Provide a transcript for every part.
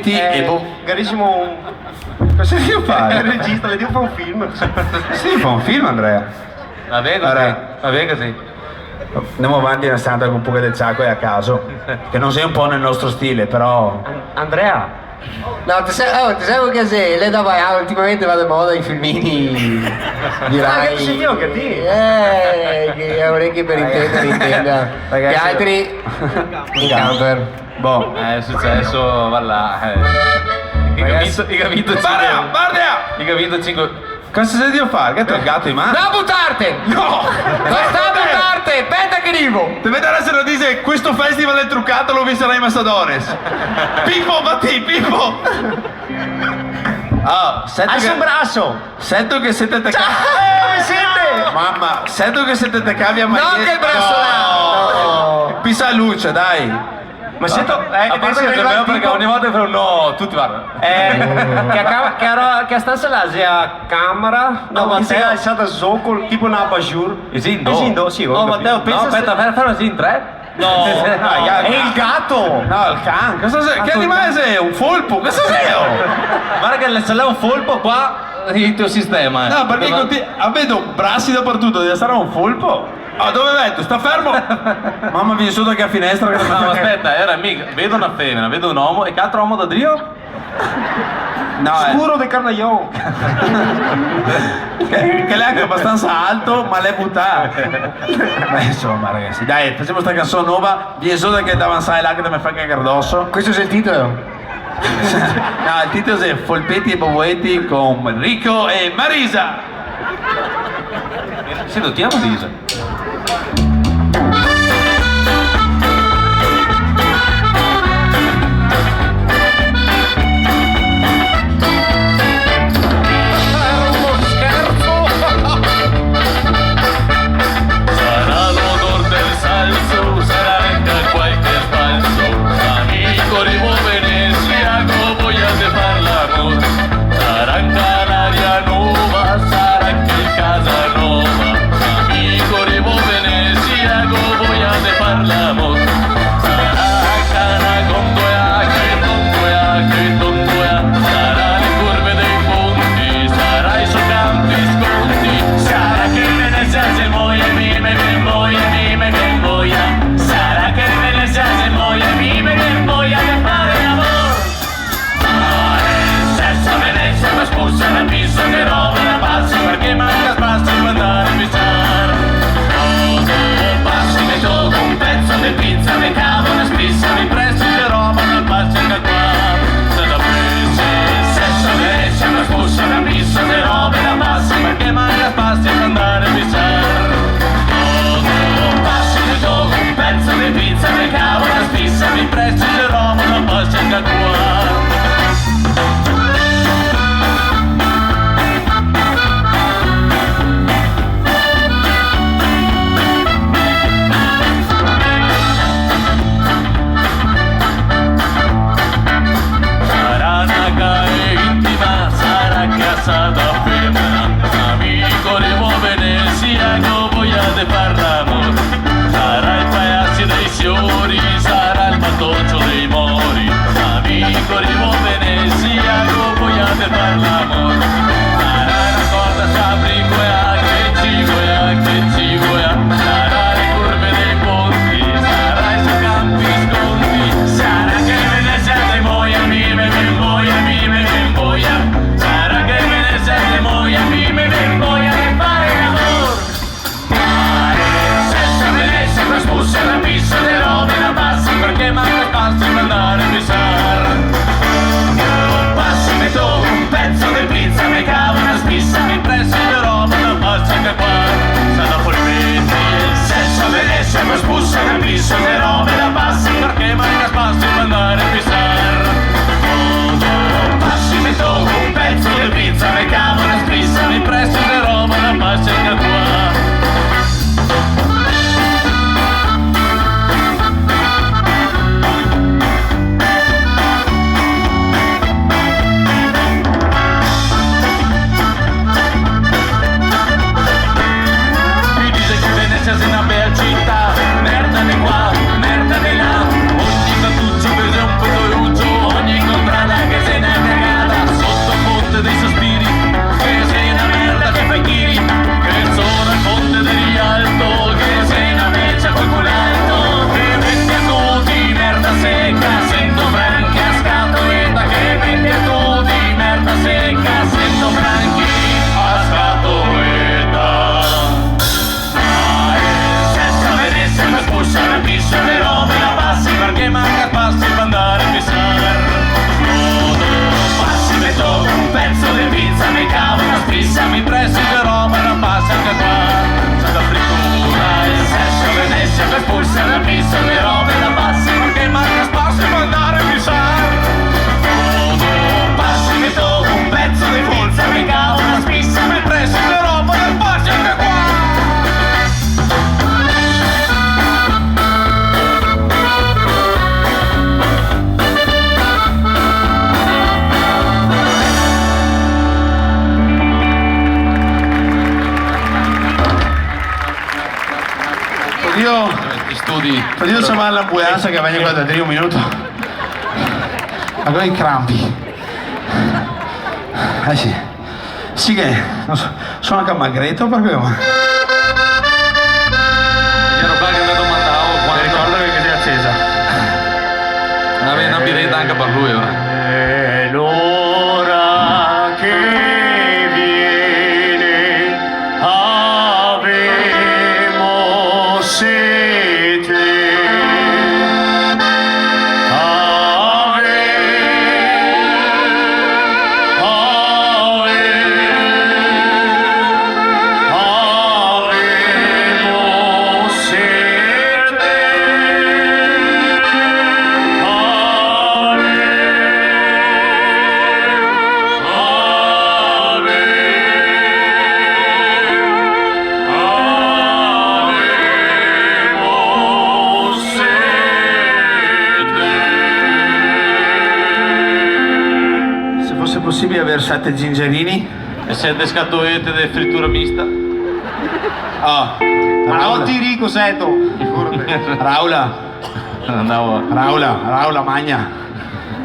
Folpetti e Carissimo, cosa devo fare? Il regista, le devo fare un film. Sì, fa un film, Andrea. Va bene così. Andiamo avanti nella strada con un po' del sacco e a caso, che non sei un po' nel nostro stile, però... Andrea. No, ti sai che se lei dava ultimamente va di moda i filmini Che signor che ti? che ha orecchie per intenda. Ragazzi, Gli altri in camper. Boh. È successo, va là. I capito 5. Guarda! I capito 5. Cosa sei a fare? Che hai il gatto in mano? Da buttarti! No! Non sta a buttarti! Aspetta che arrivo! Deve dare se lo dice questo festival è truccato, lo visto ai Massadones. Pippo, batti, Pippo! Alza un braccio! Sento che siete te Mi sente? Mamma, sento che siete te cavi a Non che il braccio là! No! Pisa luce, dai! Ma sento, A parte che è bello perché ogni volta che fa un no, tutti vanno. che stanza là c'è camera, no, ma sei alzata socco, tipo una abajur. Esindo? Sì, No, Matteo, pensa. No, aspetta, fermo in 3. No, è il gatto! No, il can! Che animale sei? Un folpo? Cosa sei? guarda che se l'è un folpo qua, il tuo sistema. No, perché vedo brassi dappertutto, deve stare un folpo? Oh, dove metto? Sta fermo! Mamma viene sotto anche a finestra che No, aspetta, era mica. Vedo una femmina, vedo un uomo e che altro uomo da Drio? No, Scuro di carnaglione! che lei è anche abbastanza alto, ma l'è buttato. Ma insomma, ragazzi, dai, facciamo sta canzone nuova. Vieni sotto che davanzai là che te mi fa cagare addosso. Questo è il titolo? No, il titolo è Folpetti e Bovuetti con Enrico e Marisa. Sì, dotiamo Marisa. Passi un pezzo di pizza, Io chiamare l'ambulanza che viene qua da 3 minuti. Ma con i crampi. Sì. Sì che non so, sono anche magretto perché. Era qua che mi domandavo quando Ricordo che sei accesa. una biretta anche per lui ora. È l'ora che viene, avemo sete. Avemo sete. Se fosse possibile avere 7 gingerini. E 7 scatolette di frittura mista. Oh, Ma non ti dico seto. Raula, Andavo. Raula magna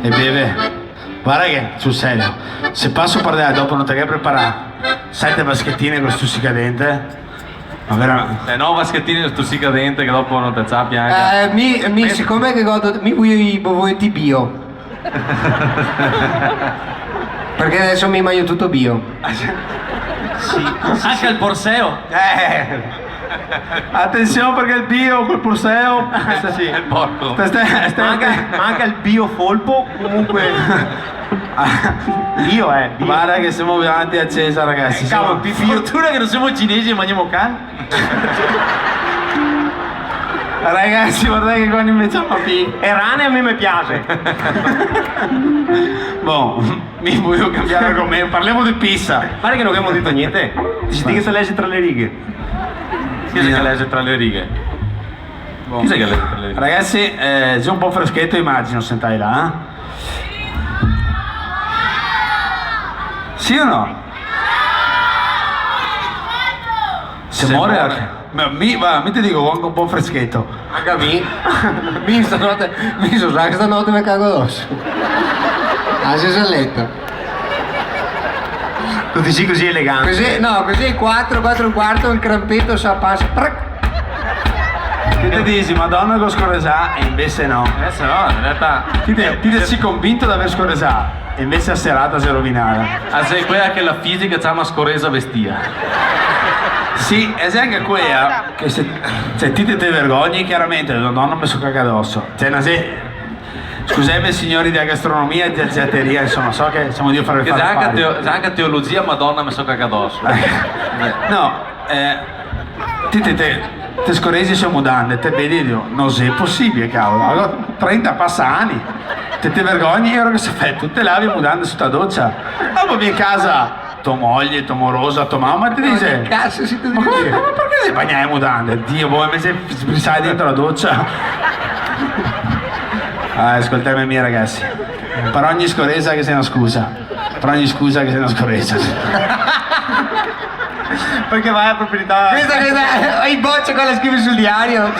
e beve. Guarda che, sul serio, se passo per là dopo non te che preparare 7 vaschettine con stuzzicadente, ma veramente. 9 vaschettini di stuzzicadente che dopo non te zappi anche. Siccome che godo, mi vuoi di bio. Perché adesso mi mangio tutto bio. Anche il Porseo. Attenzione perché il bio col Porseo. Sì, il porco. Ma anche il biofolpo comunque. Io Guarda che siamo avanti accesa ragazzi. Cavolo, Fortuna che non siamo cinesi e mangiamo can. Ragazzi guardate che quando inveciamo qui. e rane a me mi piace. Boh, mi voglio cambiare argomento, parliamo di pizza. Guarda che non abbiamo detto niente. Ci dica se legge tra le righe. Chi è che legge tra le righe? Chi è che legge tra le righe? Ragazzi, c'è un po' freschetto immagino, sentai là. Sì o no? Se muore anche. Ma mi ti dico anche un po' freschetto. Anche a me. Mi stanotte mi cago addosso. Ah, si è letto. Tu dici così elegante. Così 4 e un quarto, un crampetto sa passa. Che ti dici, Madonna con scorresà e invece no. Adesso no, in realtà. Ti sei convinto di aver scorresà e invece a serata si è rovinata. Ah, sei quella che la fisica c'ha una scorresa vestia. Sì, e sei anche quella che se ti vergogni chiaramente, Madonna mi sono cagato addosso. Scusate signori della gastronomia e della gelateria, insomma, so che siamo Dio a fare il C'è fare. anche teologia, Madonna mi sono cagato addosso. No, te scorresi siamo dando, te vedi, Dio, non è possibile, cavolo. Allora, 30 passa anni, te vergogni, ora che si fa, tu te lavi mudando sotto la doccia. Dopo vieni a casa, tua moglie, tua morosa, tua mamma ti dice, Cazzo, si ma perché si bagnai mudande? Dio, voi invece sai dentro la doccia. Ascoltami miei ragazzi, per ogni scorresa che sia una scusa, per ogni scusa che sia una scorresa. Perché vai a proprietà. Questa il boccia con la scrive sul diario.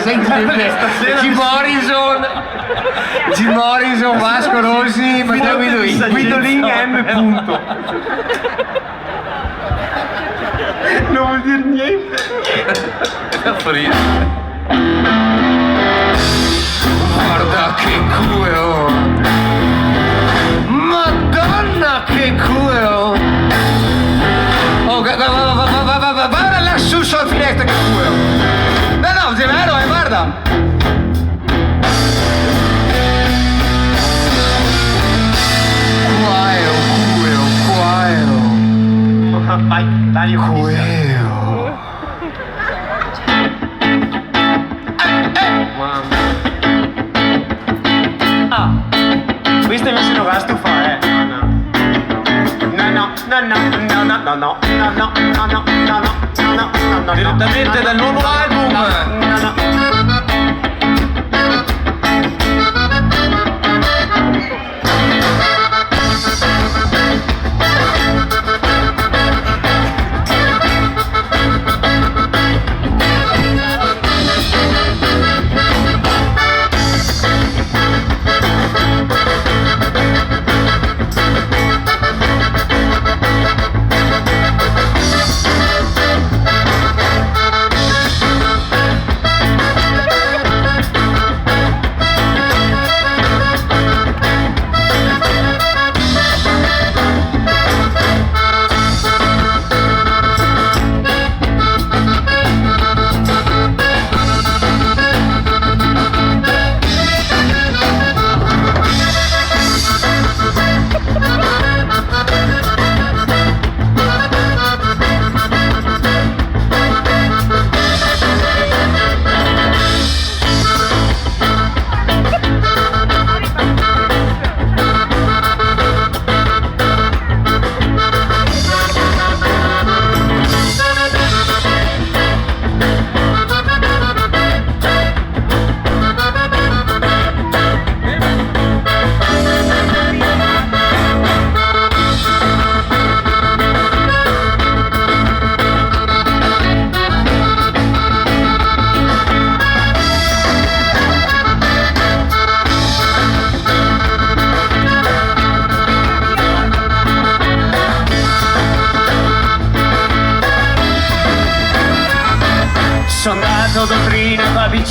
Jim Morrison, Vasco Rossi, ma te Guidolin M. punto. Non vuol dire niente. Guarda che culo! Madonna che culo! Oh, guarda lassù sulla finestra che culo! No, è vero, guarda! Culo! Vai, dai, Culo! Questo invece non va a stufare. No. Direttamente dal nuovo album.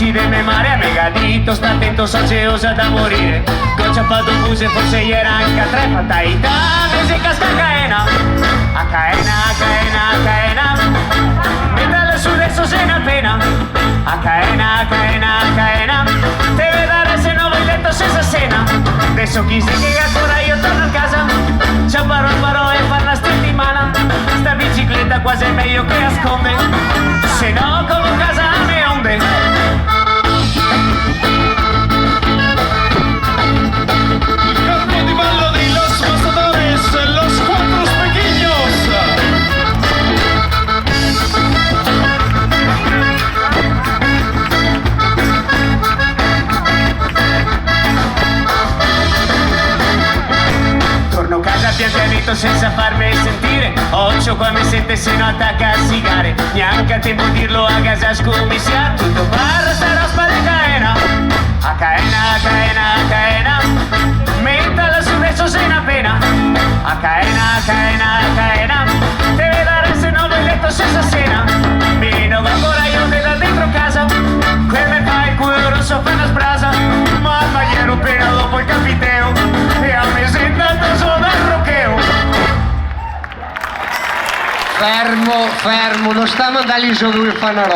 uccide me mare a megadito, sta attento sageosa da morire. Goccia pado buse, forse ieri anche a tre fatalità, se casca caena. A caena, a caena, a caena. Mettala su adesso se ne appena. A caena, a caena, a caena. Te vedere se non vuoi letto senza cena. Adesso chi si che ancora io torno a casa. Ciao paro e far la settimana. Sta bicicletta quasi è meglio che nasconde. Se no come casa a me onde. Il campo di ballo di Los Matadores, los cuatro pequeños. Torno a casa pian pianito senza farmi sentire. Occhio qua mi sente se no attacca a sigare. Neanche a tempo dirlo a casa scommissia. Tutto parla sta raspa di caena. A caena, a caena, a caena. Mettala su adesso se ne appena. A caena, a caena, a caena. Deve dare se non vuoi letto senza cena. Meno ancora io da dentro casa. Come fai il culo rosso per una sprasa. Mamma gli ero appena dopo il capiteo. E a me sentato solo dal rocheo. Fermo, non stiamo andando su lui a fare una roba.